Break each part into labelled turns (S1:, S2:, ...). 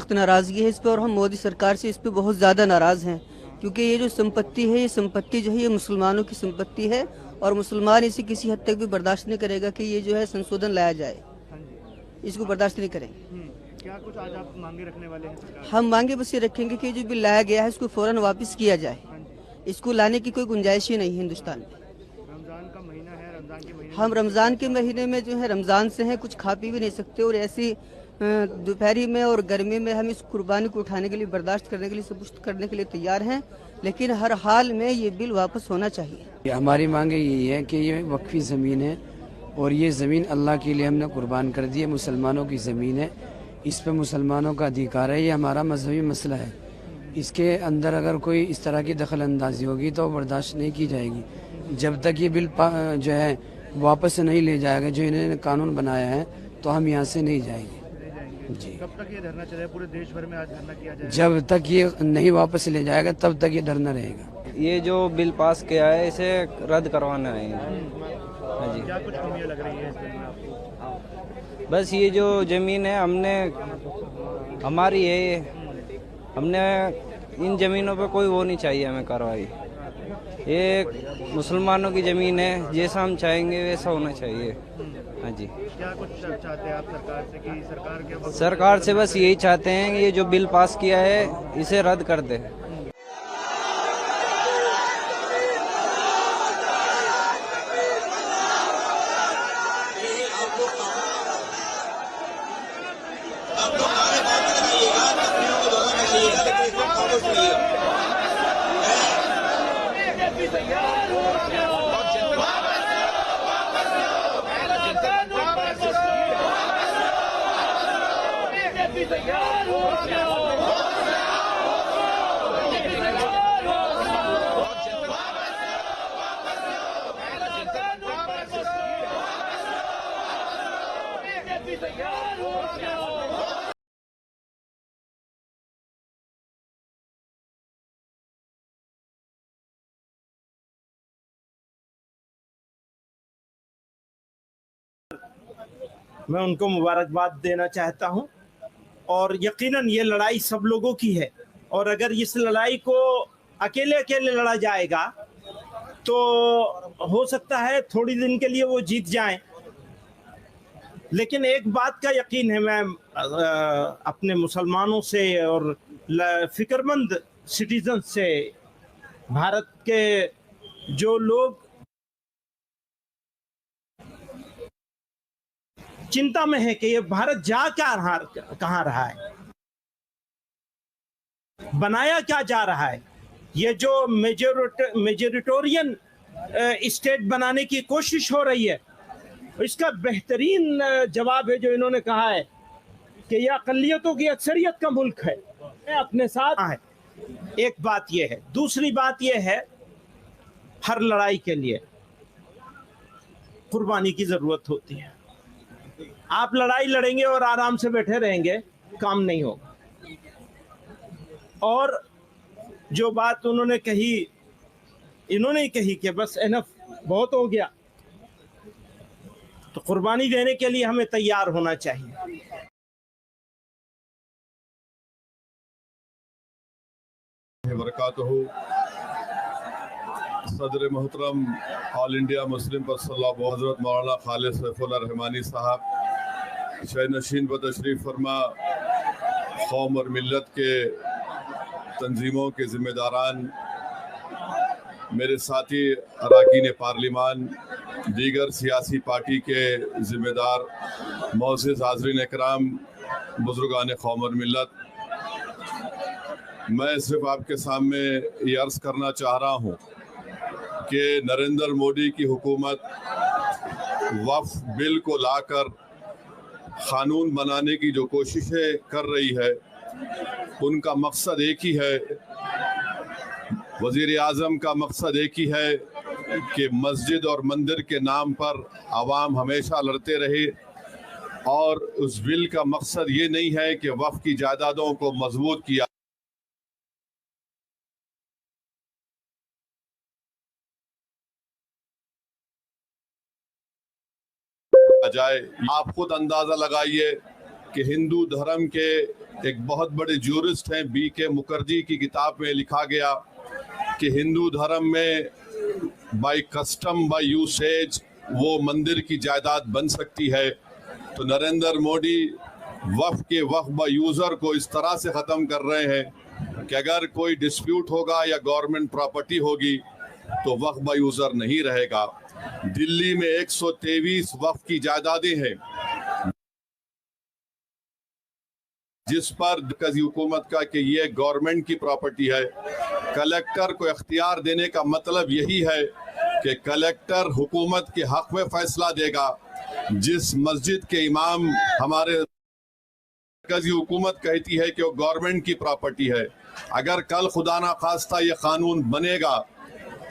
S1: सख्त नाराज़गी है इस पर और हम मोदी सरकार से इस पर बहुत ज़्यादा नाराज़ हैं, क्योंकि ये जो संपत्ति है, ये संपत्ति जो है ये मुसलमानों की संपत्ति है और मुसलमान इसे किसी हद तक भी बर्दाश्त नहीं करेगा कि ये जो है संशोधन लाया जाए, इसको बर्दाश्त नहीं करेंगे।
S2: क्या कुछ आज आप मांगे रखने वाले हैं?
S1: हम मांगे बस ये रखेंगे कि जो बिल लाया गया है इसको फौरन वापस किया जाए। इसको लाने की कोई गुंजाइश ही नहीं है हिंदुस्तान में।
S2: रमजान का महीना है, रमजान के महीने
S1: हम रमज़ान के महीने में जो है रमज़ान से हैं कुछ खा पी भी नहीं सकते और ऐसी दोपहरी में और गर्मी में हम इस कुर्बानी को उठाने के लिए, बर्दाश्त करने के लिए, सब कुछ करने के लिए तैयार हैं, लेकिन हर हाल में ये बिल वापस होना चाहिए।
S3: हमारी मांग यही है कि ये वक्फी ज़मीन है और ये ज़मीन अल्लाह के लिए हमने कुर्बान कर दी है, मुसलमानों की ज़मीन है, इस पे मुसलमानों का अधिकार है, ये हमारा मजहबी मसला है। इसके अंदर अगर कोई इस तरह की दखल अंदाजी होगी तो बर्दाश्त नहीं की जाएगी। जब तक ये बिल जो है वापस नहीं ले जाएगा, जो इन्होंने कानून बनाया है, तो हम यहाँ से नहीं जाएंगे जी।
S2: कब तक ये धरना चलेगा? पूरे देश भर में आज धरना किया जाएगा।
S3: जब तक ये नहीं वापस ले जाएगा तब तक ये धरना रहेगा।
S4: ये जो बिल पास किया है इसे रद्द करवाना है। हाँ जी।
S2: क्या कुछ कमियां लग रही है इस बिल में आपको?
S4: बस ये जो ज़मीन है हमने हमारी है, हमने इन ज़मीनों पे कोई वो नहीं चाहिए हमें कार्रवाई। ये मुसलमानों की ज़मीन है, जैसा हम चाहेंगे वैसा होना चाहिए। हाँ जी।
S2: क्या कुछ चाहते हैं आप सरकार से कि सरकार के
S4: सरकार से बस यही चाहते हैं कि ये जो बिल पास किया है इसे रद्द कर दे।
S5: मैं उनको मुबारकबाद देना चाहता हूं और यकीनन ये लड़ाई सब लोगों की है और अगर इस लड़ाई को अकेले अकेले लड़ा जाएगा तो हो सकता है थोड़ी दिन के लिए वो जीत जाएं, लेकिन एक बात का यकीन है, मैं अपने मुसलमानों से और फिक्रमंद सिटीजन से, भारत के जो लोग चिंता में है कि ये भारत जा कहाँ रहा है, बनाया क्या जा रहा है, ये जो मेजोरिटोरियन स्टेट बनाने की कोशिश हो रही है, इसका बेहतरीन जवाब है जो इन्होंने कहा है कि यह अक़लियतों की अक्सरियत का मुल्क है, अपने साथ है। एक बात यह है। दूसरी बात यह है, हर लड़ाई के लिए कुर्बानी की जरूरत होती है। आप लड़ाई लड़ेंगे और आराम से बैठे रहेंगे, काम नहीं होगा। और जो बात उन्होंने कही कि बस एनफ, बहुत हो गया, तो कुर्बानी देने के लिए हमें तैयार होना चाहिए।
S6: सदर मोहतरम ऑल इंडिया मुस्लिम पर्सनल हज़रत मौलाना खालिद सैफुल्लाह रहमानी साहब, शहनशीन व तशरीफ़ फरमा, कौम और मिल्लत के तंजीमों के ज़िम्मेदारान, मेरे साथी अरकान पार्लिमान, दीगर सियासी पार्टी के ज़िम्मेदार, मोअज़्ज़िज़ हाज़रीन इकराम, बुज़ुर्गान कौम और मिल्लत, मैं सिर्फ आपके सामने ये अर्ज़ करना चाह रहा हूँ कि नरेंद्र मोदी की हुकूमत वक्फ बिल को लाकर कानून बनाने की जो कोशिशें कर रही है उनका मकसद एक ही है। वजीर आज़म का मकसद एक ही है कि मस्जिद और मंदिर के नाम पर आवाम हमेशा लड़ते रहे, और उस बिल का मकसद ये नहीं है कि वक्फ की जायदादों को मजबूत किया जाए। आप खुद अंदाजा लगाइए कि हिंदू धर्म के एक बहुत बड़े ज्यूरिस्ट हैं BK मुखर्जी की किताब में लिखा गया कि हिंदू धर्म में बाय कस्टम बाय यूसेज वो मंदिर की जायदाद बन सकती है। तो नरेंद्र मोदी वक्फ बाय यूजर को इस तरह से ख़त्म कर रहे हैं कि अगर कोई डिस्प्यूट होगा या गवर्नमेंट प्रॉपर्टी होगी तो वक्फ बाय यूजर नहीं रहेगा। दिल्ली में 123 वक्फ की जायदादें हैं जिस पर मरकज़ी हुकूमत का कि ये गवर्नमेंट की प्रॉपर्टी है। कलेक्टर को इख्तियार देने का मतलब यही है कि कलेक्टर हुकूमत के हक में फैसला देगा। जिस मस्जिद के इमाम हमारे मरकज़ी हुकूमत कहती है कि वो गवर्नमेंट की प्रॉपर्टी है, अगर कल खुदा ना खास्ता ये कानून बनेगा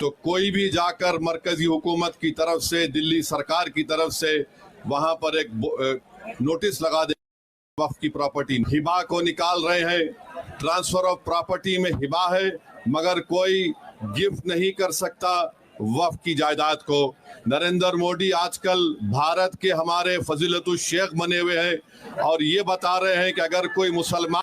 S6: तो कोई भी जाकर मरकज़ी हुकूमत की तरफ से, दिल्ली सरकार की तरफ से वहां पर एक नोटिस लगा दे वक्फ की प्रॉपर्टी हिबा को निकाल रहे हैं। ट्रांसफर ऑफ प्रॉपर्टी में हिबा है मगर कोई गिफ्ट नहीं कर सकता वक्फ की जायदाद को। नरेंद्र मोदी आजकल भारत के हमारे फजीलतुल शेख बने हुए हैं और ये बता रहे हैं कि अगर कोई मुसलमान